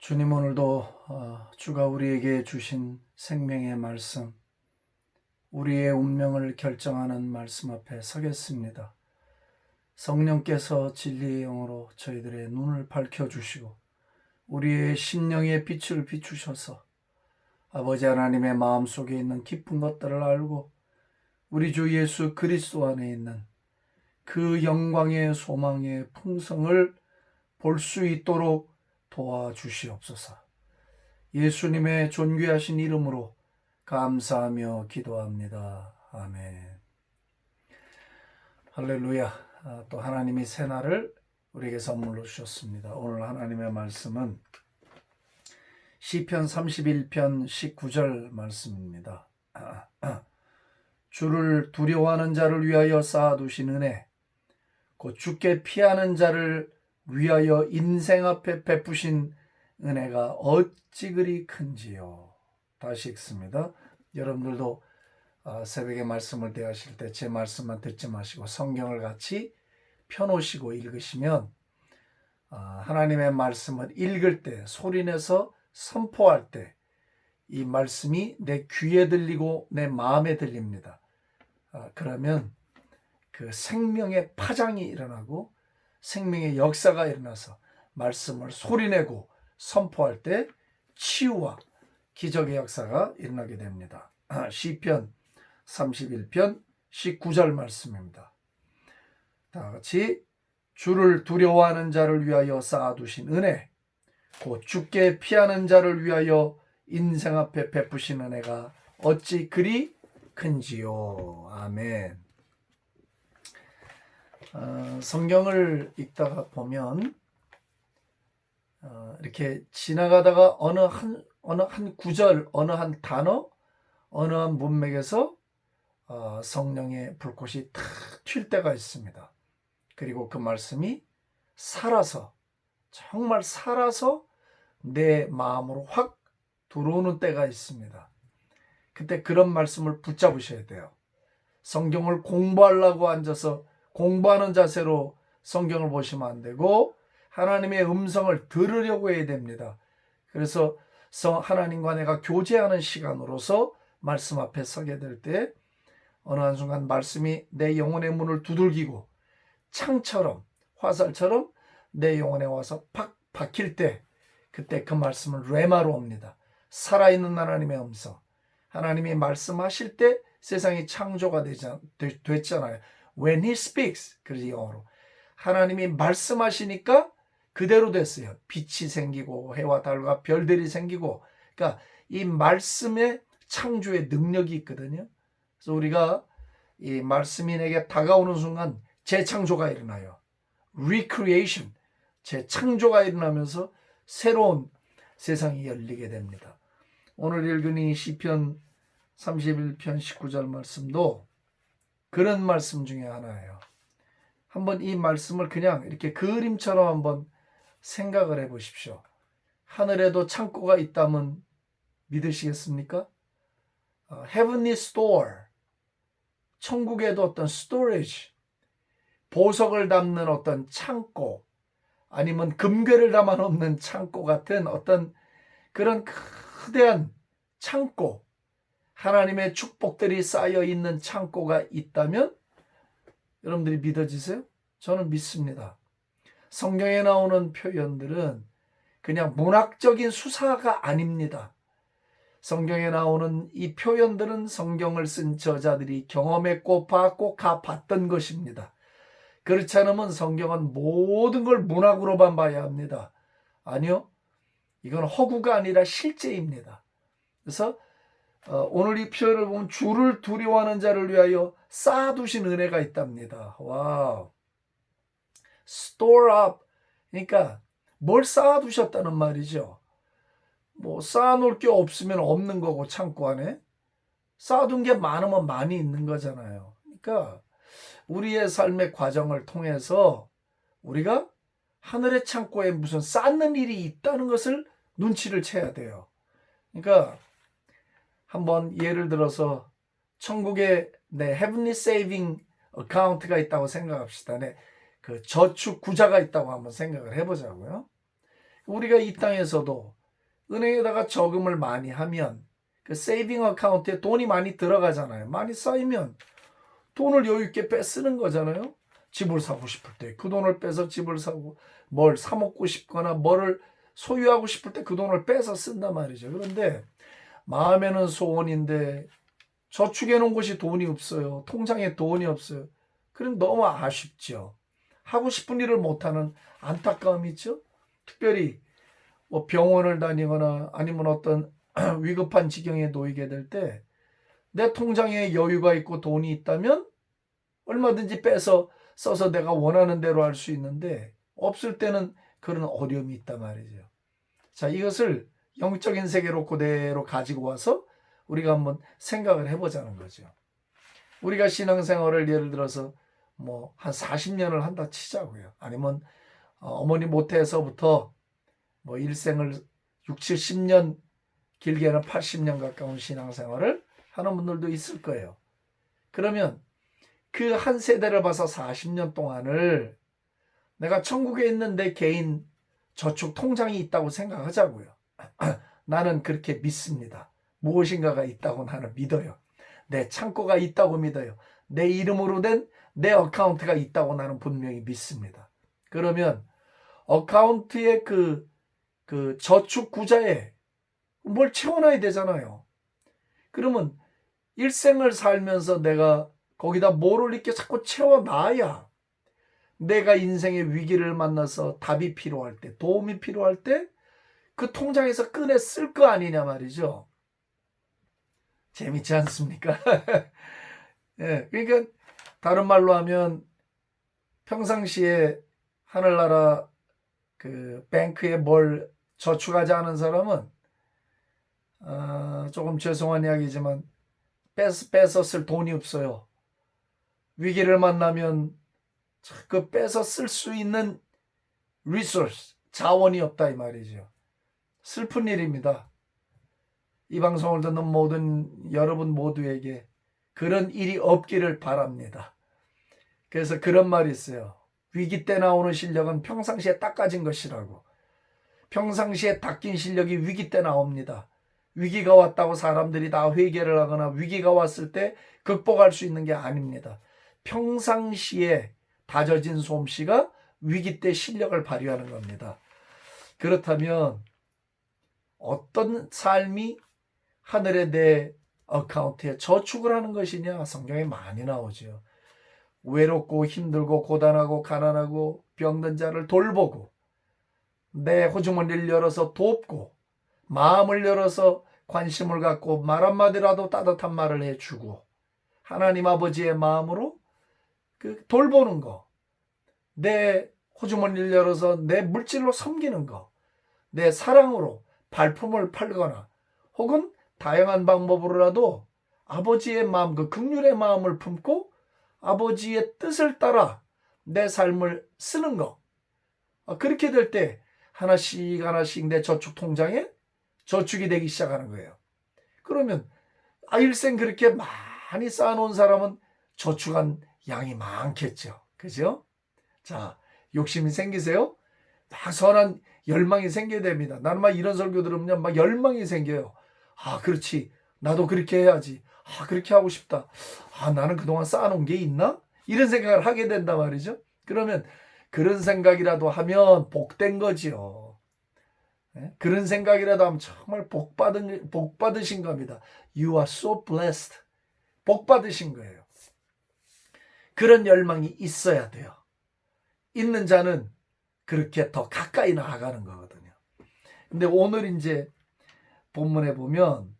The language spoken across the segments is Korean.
주님, 오늘도 주가 우리에게 주신 생명의 말씀, 우리의 운명을 결정하는 말씀 앞에 서겠습니다. 성령께서 진리의 영으로 저희들의 눈을 밝혀주시고 우리의 심령의 빛을 비추셔서 아버지 하나님의 마음속에 있는 깊은 것들을 알고 우리 주 예수 그리스도 안에 있는 그 영광의 소망의 풍성을 볼 수 있도록 도와주시옵소서. 예수님의 존귀하신 이름으로 감사하며 기도합니다. 아멘. 할렐루야. 또 하나님이 새날을 우리에게 선물로 주셨습니다. 오늘 하나님의 말씀은 시편 31편 19절 말씀입니다. 주를 두려워하는 자를 위하여 쌓아두신 은혜, 곧 주께 피하는 자를 위하여 인생 앞에 베푸신 은혜가 어찌 그리 큰지요. 다시 읽습니다. 여러분들도 새벽에 말씀을 대하실 때 제 말씀만 듣지 마시고 성경을 같이 펴놓으시고 읽으시면 하나님의 말씀을 읽을 때, 소리내서 선포할 때 이 말씀이 내 귀에 들리고 내 마음에 들립니다. 그러면 그 생명의 파장이 일어나고 생명의 역사가 일어나서 말씀을 소리내고 선포할 때 치유와 기적의 역사가 일어나게 됩니다. 시편 31편 19절 말씀입니다. 다 같이 주를 두려워하는 자를 위하여 쌓아두신 은혜, 곧 주께 피하는 자를 위하여 인생 앞에 베푸신 은혜가 어찌 그리 큰지요. 아멘. 성경을 읽다가 보면 이렇게 지나가다가 어느 한 구절, 어느 한 단어, 어느 한 문맥에서 성령의 불꽃이 탁 튈 때가 있습니다. 그리고 그 말씀이 살아서, 정말 살아서 내 마음으로 확 들어오는 때가 있습니다. 그때 그런 말씀을 붙잡으셔야 돼요. 성경을 공부하려고 앉아서 공부하는 자세로 성경을 보시면 안 되고 하나님의 음성을 들으려고 해야 됩니다. 그래서 하나님과 내가 교제하는 시간으로서 말씀 앞에 서게 될 때 어느 한순간 말씀이 내 영혼의 문을 두들기고 창처럼, 화살처럼 내 영혼에 와서 팍 박힐 때, 그때 그 말씀은 레마로 옵니다. 살아있는 하나님의 음성. 하나님이 말씀하실 때 세상이 창조가 됐잖아요. When he speaks, 그래서 영어로 하나님이 말씀하시니까 그대로 됐어요. 빛이 생기고 해와 달과 별들이 생기고, 그러니까 이 말씀의 창조의 능력이 있거든요. 그래서 우리가 이 말씀이 내게 다가오는 순간 재창조가 일어나요. Recreation, 재창조가 일어나면서 새로운 세상이 열리게 됩니다. 오늘 읽은 이 시편 31편 19절 말씀도 그런 말씀 중에 하나예요. 한번 이 말씀을 그냥 이렇게 그림처럼 한번 생각을 해 보십시오. 하늘에도 창고가 있다면 믿으시겠습니까? Heavenly Store, 천국에도 어떤 storage, 보석을 담는 어떤 창고, 아니면 금괴를 담아 놓는 창고 같은 어떤 그런 거대한 창고, 하나님의 축복들이 쌓여 있는 창고가 있다면 여러분들이 믿어지세요? 저는 믿습니다. 성경에 나오는 표현들은 그냥 문학적인 수사가 아닙니다. 성경에 나오는 이 표현들은 성경을 쓴 저자들이 경험했고 봤고 봤던 것입니다. 그렇지 않으면 성경은 모든 걸 문학으로만 봐야 합니다. 아니요, 이건 허구가 아니라 실제입니다. 그래서 오늘 이 표현을 보면 주를 두려워하는 자를 위하여 쌓아두신 은혜가 있답니다. 와우. Store up, 그러니까 뭘 쌓아두셨다는 말이죠. 뭐 쌓아놓을 게 없으면 없는 거고, 창고 안에 쌓아둔 게 많으면 많이 있는 거잖아요. 그러니까 우리의 삶의 과정을 통해서 우리가 하늘의 창고에 무슨 쌓는 일이 있다는 것을 눈치를 채야 돼요. 그러니까 한번 예를 들어서 천국에 내 Heavenly Saving Account가 있다고 생각합시다. 그 저축 구자가 있다고 한번 생각을 해보자고요. 우리가 이 땅에서도 은행에다가 저금을 많이 하면 그 세이빙 어카운트에 돈이 많이 들어가잖아요. 많이 쌓이면 돈을 여유 있게 빼쓰는 거잖아요. 집을 사고 싶을 때 그 돈을 빼서 집을 사고, 뭘 사 먹고 싶거나 뭐를 소유하고 싶을 때 그 돈을 빼서 쓴단 말이죠. 그런데 마음에는 소원인데 저축해 놓은 곳이 돈이 없어요. 통장에 돈이 없어요. 그럼 너무 아쉽죠. 하고 싶은 일을 못하는 안타까움이 있죠. 특별히 뭐 병원을 다니거나 아니면 어떤 위급한 지경에 놓이게 될 때 내 통장에 여유가 있고 돈이 있다면 얼마든지 빼서 써서 내가 원하는 대로 할 수 있는데, 없을 때는 그런 어려움이 있단 말이죠. 자, 이것을 영적인 세계로 그대로 가지고 와서 우리가 한번 생각을 해보자는 거죠. 우리가 신앙생활을 예를 들어서 뭐 한 40년을 한다 치자고요. 아니면 어머니 모태에서부터 뭐 일생을 6, 70년, 길게는 80년 가까운 신앙생활을 하는 분들도 있을 거예요. 그러면 그 한 세대를 봐서 40년 동안을 내가 천국에 있는 내 개인 저축 통장이 있다고 생각하자고요. 나는 그렇게 믿습니다. 무엇인가가 있다고 나는 믿어요. 내 창고가 있다고 믿어요. 내 이름으로 된 내 어카운트가 있다고 나는 분명히 믿습니다. 그러면 어카운트의 그 저축 구자에 뭘 채워놔야 되잖아요. 그러면 일생을 살면서 내가 거기다 뭐를 이렇게 자꾸 채워놔야 내가 인생의 위기를 만나서 답이 필요할 때, 도움이 필요할 때 그 통장에서 꺼내 쓸 거 아니냐 말이죠. 재밌지 않습니까? 예, 그러니까 다른 말로 하면 평상시에 하늘나라 그 뱅크에 뭘 저축하지 않은 사람은 조금 죄송한 이야기지만 빼서 쓸 돈이 없어요. 위기를 만나면 그 빼서 쓸 수 있는 리소스, 자원이 없다 이 말이죠. 슬픈 일입니다. 이 방송을 듣는 모든 여러분 모두에게 그런 일이 없기를 바랍니다. 그래서 그런 말이 있어요. 위기 때 나오는 실력은 평상시에 닦아진 것이라고. 평상시에 닦인 실력이 위기 때 나옵니다. 위기가 왔다고 사람들이 다 회개를 하거나 위기가 왔을 때 극복할 수 있는 게 아닙니다. 평상시에 다져진 솜씨가 위기 때 실력을 발휘하는 겁니다. 그렇다면 어떤 삶이 하늘의 내 어카운트에 저축을 하는 것이냐? 성경에 많이 나오죠. 외롭고 힘들고 고단하고 가난하고 병든 자를 돌보고, 내 호주머니를 열어서 돕고, 마음을 열어서 관심을 갖고 말 한마디라도 따뜻한 말을 해주고, 하나님 아버지의 마음으로 그 돌보는 거, 내 호주머니를 열어서 내 물질로 섬기는 거, 내 사랑으로 발품을 팔거나 혹은 다양한 방법으로라도 아버지의 마음, 그 긍휼의 마음을 품고 아버지의 뜻을 따라 내 삶을 쓰는 거. 그렇게 될 때 하나씩 하나씩 내 저축 통장에 저축이 되기 시작하는 거예요. 그러면 일생 그렇게 많이 쌓아놓은 사람은 저축한 양이 많겠죠. 그죠? 자, 욕심이 생기세요? 막 선한 열망이 생겨야 됩니다. 나는 막 이런 설교 들으면 막 열망이 생겨요. 그렇지. 나도 그렇게 해야지. 그렇게 하고 싶다. 나는 그동안 쌓아놓은 게 있나? 이런 생각을 하게 된단 말이죠. 그러면 그런 생각이라도 하면 복된 거지요. 그런 생각이라도 하면 정말 복 받으신 겁니다. You are so blessed. 복 받으신 거예요. 그런 열망이 있어야 돼요. 있는 자는 그렇게 더 가까이 나아가는 거거든요. 근데 오늘 이제 본문에 보면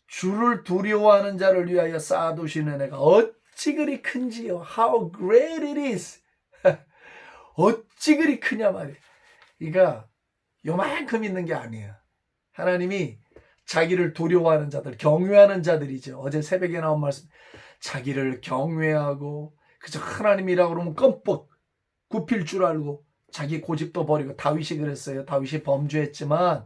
주를 두려워하는 자를 위하여 쌓아두시는 은혜가 어찌 그리 큰지요. How great it is. 어찌 그리 크냐 말이에요. 그러니까 요만큼 있는 게 아니에요. 하나님이 자기를 두려워하는 자들, 경외하는 자들이죠. 어제 새벽에 나온 말씀, 자기를 경외하고 그저 하나님이라고 그러면 껌뻑 굽힐 줄 알고 자기 고집도 버리고, 다윗이 그랬어요. 다윗이 범죄했지만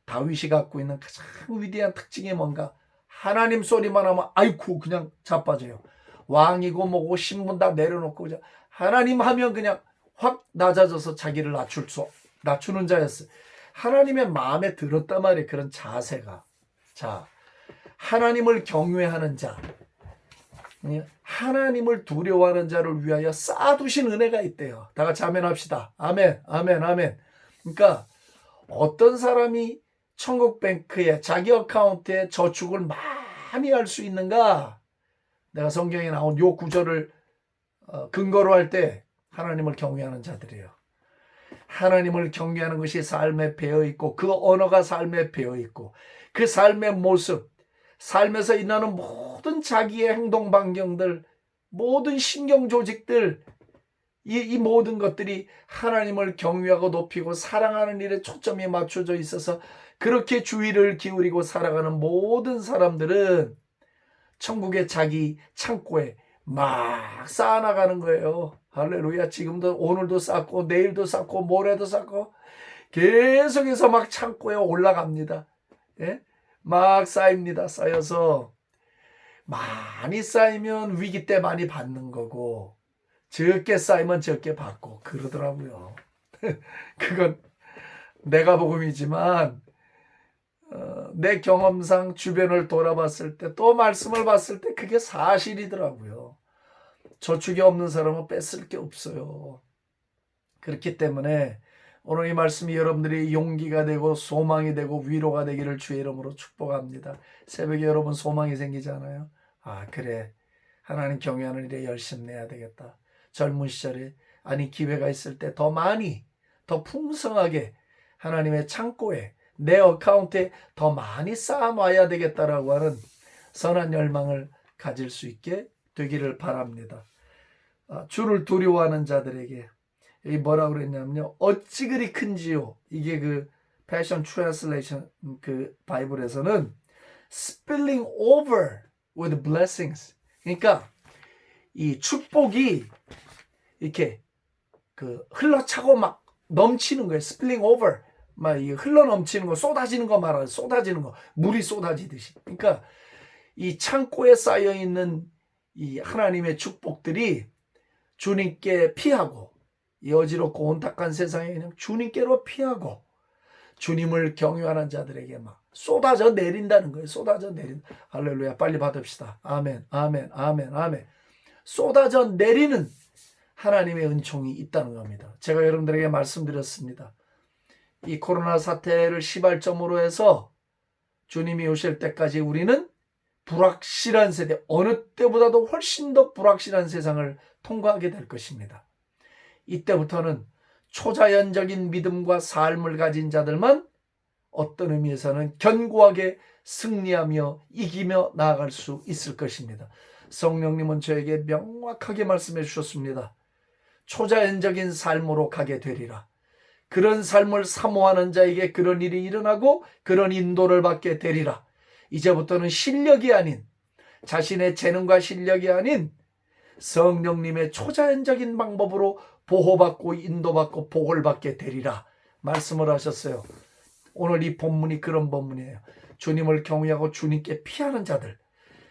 다윗이 갖고 있는 가장 위대한 특징이 뭔가, 하나님 소리만 하면 아이쿠 그냥 자빠져요. 왕이고 뭐고 신분 다 내려놓고 그냥 하나님 하면 그냥 확 낮아져서 자기를 낮출 수 낮추는 자였어요. 하나님의 마음에 들었단 말이에요. 그런 자세가. 자, 하나님을 경외하는 자, 하나님을 두려워하는 자를 위하여 쌓아두신 은혜가 있대요. 다 같이 아멘 합시다. 아멘, 아멘, 아멘. 그러니까 어떤 사람이 천국뱅크에 자기 어카운트에 저축을 많이 할 수 있는가? 내가 성경에 나온 요 구절을 근거로 할 때 하나님을 경외하는 자들이에요. 하나님을 경외하는 것이 삶에 배어있고 그 언어가 삶에 배어있고 그 삶의 모습, 삶에서 일어나는 모든 자기의 행동 반경들, 모든 신경 조직들, 이 모든 것들이 하나님을 경외하고 높이고 사랑하는 일에 초점이 맞춰져 있어서 그렇게 주의를 기울이고 살아가는 모든 사람들은 천국의 자기 창고에 막 쌓아나가는 거예요. 할렐루야. 지금도 오늘도 쌓고 내일도 쌓고 모레도 쌓고 계속해서 막 창고에 올라갑니다. 예? 막 쌓입니다. 쌓여서 많이 쌓이면 위기 때 많이 받는 거고 적게 쌓이면 적게 받고 그러더라고요. 그건 내가 복음이지만 내 경험상 주변을 돌아봤을 때 또 말씀을 봤을 때 그게 사실이더라고요. 저축이 없는 사람은 뺏을 게 없어요. 그렇기 때문에 오늘 이 말씀이 여러분들이 용기가 되고 소망이 되고 위로가 되기를 주의 이름으로 축복합니다. 새벽에 여러분 소망이 생기잖아요. 아, 그래, 하나님 경외하는 일에 열심 내야 되겠다. 젊은 시절에 아니 기회가 있을 때 더 많이 더 풍성하게 하나님의 창고에 내 어카운트에 더 많이 쌓아놔야 되겠다라고 하는 선한 열망을 가질 수 있게 되기를 바랍니다. 주를 두려워하는 자들에게 이 뭐라고 그랬냐면요, 어찌 그리 큰지요. 이게 그 패션 트랜슬레이션 그 바이블에서는 spilling over with blessings. 그러니까 이 축복이 이렇게 그 흘러차고 막 넘치는 거예요. spilling over. 막 이 흘러 넘치는 거, 쏟아지는 거 말하는, 쏟아지는 거, 물이 쏟아지듯이. 그러니까 이 창고에 쌓여 있는 이 하나님의 축복들이 주님께 피하고 이 어지럽고 온탁한 세상에 그냥 주님께로 피하고 주님을 경외하는 자들에게 막 쏟아져 내린다는 거예요. 쏟아져 내린. 할렐루야. 빨리 받읍시다. 아멘, 아멘, 아멘, 아멘. 쏟아져 내리는 하나님의 은총이 있다는 겁니다. 제가 여러분들에게 말씀드렸습니다. 이 코로나 사태를 시발점으로 해서 주님이 오실 때까지 우리는 불확실한 세대, 어느 때보다도 훨씬 더 불확실한 세상을 통과하게 될 것입니다. 이때부터는 초자연적인 믿음과 삶을 가진 자들만 어떤 의미에서는 견고하게 승리하며 이기며 나아갈 수 있을 것입니다. 성령님은 저에게 명확하게 말씀해 주셨습니다. 초자연적인 삶으로 가게 되리라. 그런 삶을 사모하는 자에게 그런 일이 일어나고 그런 인도를 받게 되리라. 이제부터는 실력이 아닌, 자신의 재능과 실력이 아닌 성령님의 초자연적인 방법으로 보호받고 인도받고 복을 받게 되리라 말씀을 하셨어요. 오늘 이 본문이 그런 본문이에요. 주님을 경외하고 주님께 피하는 자들,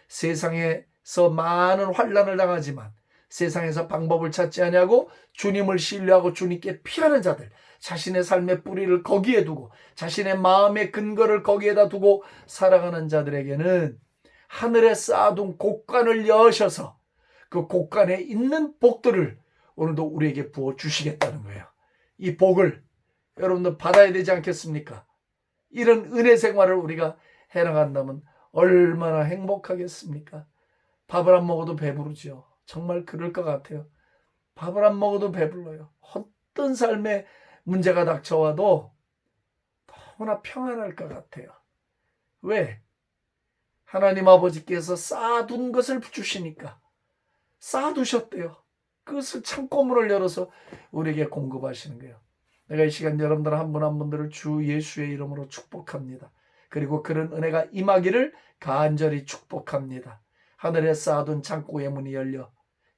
세상에서 많은 환난을 당하지만 세상에서 방법을 찾지 아니하고 주님을 신뢰하고 주님께 피하는 자들, 자신의 삶의 뿌리를 거기에 두고 자신의 마음의 근거를 거기에다 두고 살아가는 자들에게는 하늘에 쌓아둔 곡간을 여셔서 그 곡간에 있는 복들을 오늘도 우리에게 부어주시겠다는 거예요. 이 복을 여러분들 받아야 되지 않겠습니까? 이런 은혜 생활을 우리가 해나간다면 얼마나 행복하겠습니까? 밥을 안 먹어도 배부르죠. 정말 그럴 것 같아요. 밥을 안 먹어도 배불러요. 어떤 삶에 문제가 닥쳐와도 너무나 평안할 것 같아요. 왜? 하나님 아버지께서 쌓아둔 것을 주시니까. 쌓아두셨대요. 그것을 창고문을 열어서 우리에게 공급하시는 거예요. 내가 이 시간 여러분들 한 분 한 분들을 주 예수의 이름으로 축복합니다. 그리고 그런 은혜가 임하기를 간절히 축복합니다. 하늘에 쌓아둔 창고의 문이 열려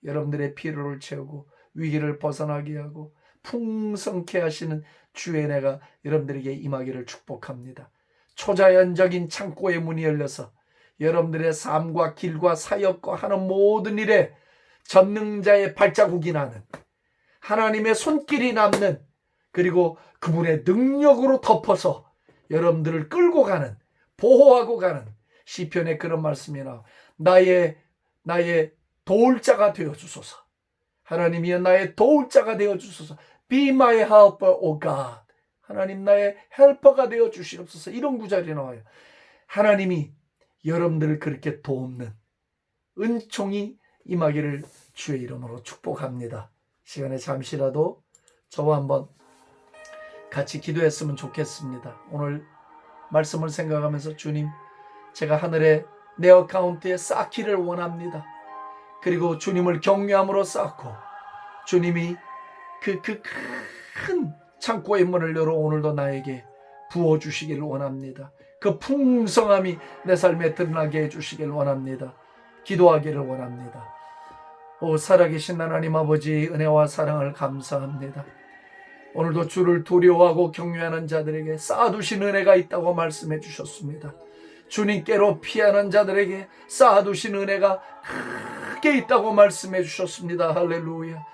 여러분들의 필요를 채우고 위기를 벗어나게 하고 풍성케 하시는 주의 은혜가 여러분들에게 임하기를 축복합니다. 초자연적인 창고의 문이 열려서 여러분들의 삶과 길과 사역과 하는 모든 일에 전능자의 발자국이 나는, 하나님의 손길이 남는 그리고 그분의 능력으로 덮어서 여러분들을 끌고 가는, 보호하고 가는 시편에 그런 말씀이 나와. 나의 도울 자가 되어 주소서. 하나님이여 나의 도울 자가 되어 주소서. Be my helper, O God. 하나님 나의 헬퍼가 되어 주시옵소서. 이런 구절이 나와요. 하나님이 여러분들을 그렇게 돕는 은총이 임하기를 주의 이름으로 축복합니다. 시간에 잠시라도 저와 한번 같이 기도했으면 좋겠습니다. 오늘 말씀을 생각하면서 주님, 제가 하늘에 내 어카운트에 쌓기를 원합니다. 그리고 주님을 경외함으로 쌓고 주님이 그 큰 창고의 문을 열어 오늘도 나에게 부어주시기를 원합니다. 그 풍성함이 내 삶에 드러나게 해주시기를 원합니다. 기도하기를 원합니다. 오 살아계신 하나님 아버지, 은혜와 사랑을 감사합니다. 오늘도 주를 두려워하고 경외하는 자들에게 쌓아두신 은혜가 있다고 말씀해 주셨습니다. 주님께로 피하는 자들에게 쌓아두신 은혜가 크게 있다고 말씀해 주셨습니다. 할렐루야.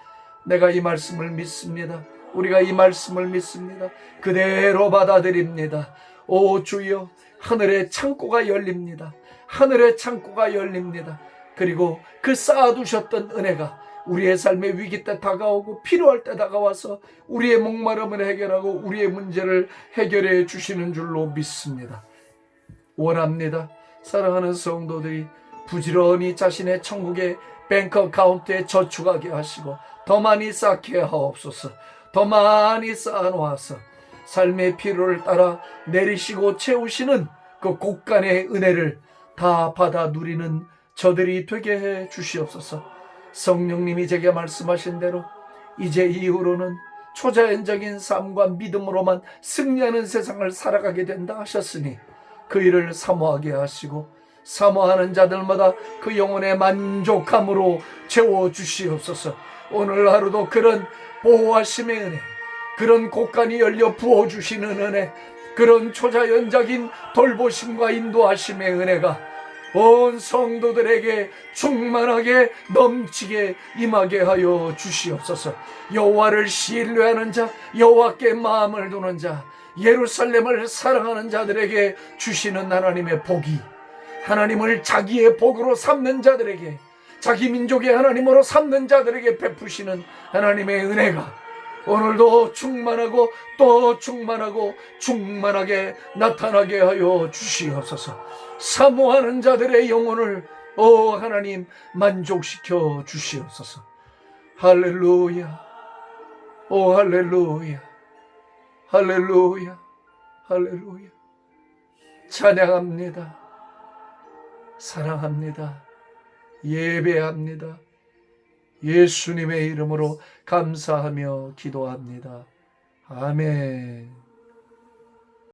내가 이 말씀을 믿습니다. 우리가 이 말씀을 믿습니다. 그대로 받아들입니다. 오 주여, 하늘의 창고가 열립니다. 하늘의 창고가 열립니다. 그리고 그 쌓아두셨던 은혜가 우리의 삶의 위기 때 다가오고 필요할 때 다가와서 우리의 목마름을 해결하고 우리의 문제를 해결해 주시는 줄로 믿습니다. 원합니다. 사랑하는 성도들이 부지런히 자신의 천국의 뱅크 어카운트에 저축하게 하시고 더 많이 쌓게 하옵소서. 더 많이 쌓아놓아서 삶의 필요를 따라 내리시고 채우시는 그 곳간의 은혜를 다 받아 누리는 저들이 되게 해 주시옵소서. 성령님이 제게 말씀하신 대로 이제 이후로는 초자연적인 삶과 믿음으로만 승리하는 세상을 살아가게 된다 하셨으니 그 일을 사모하게 하시고 사모하는 자들마다 그 영혼의 만족함으로 채워주시옵소서. 오늘 하루도 그런 보호하심의 은혜, 그런 곳간이 열려 부어주시는 은혜, 그런 초자연적인 돌보심과 인도하심의 은혜가 온 성도들에게 충만하게 넘치게 임하게 하여 주시옵소서. 여호와를 신뢰하는 자, 여호와께 마음을 두는 자, 예루살렘을 사랑하는 자들에게 주시는 하나님의 복이, 하나님을 자기의 복으로 삼는 자들에게, 자기 민족의 하나님으로 삼는 자들에게 베푸시는 하나님의 은혜가 오늘도 충만하고 또 충만하고 충만하게 나타나게 하여 주시옵소서. 사모하는 자들의 영혼을 하나님 만족시켜 주시옵소서. 할렐루야. 할렐루야. 할렐루야. 할렐루야. 찬양합니다. 사랑합니다. 예배합니다. 예수님의 이름으로 감사하며 기도합니다. 아멘.